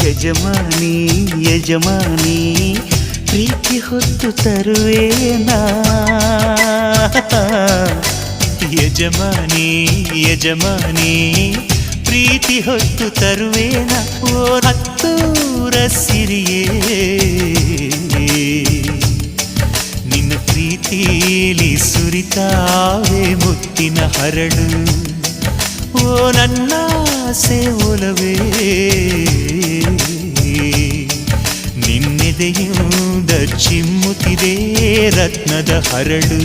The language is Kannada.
ಯಜಮಾನಿ ಯಜಮಾನಿ ಪ್ರೀತಿ ಹೊತ್ತು ತರುವೇನಾ ಯಜಮಾನಿ ಯಜಮಾನಿ ಪ್ರೀತಿ ಹೊತ್ತು ತರುವೇನಾ ಓ ಹತ್ತೂರ ಸಿರಿಯೇ ನಿನ್ನ ಪ್ರೀತಿಲಿ ಸುರಿತಾವೆ ಮುತ್ತಿನ ಹರಳು ಓ ನನ್ನಾಸೆ ಒಲವೇ ನಿನ್ನೆದೆಯಿಂದ ಚಿಮ್ಮುತ್ತಿದೆ ರತ್ನದ ಹರಳು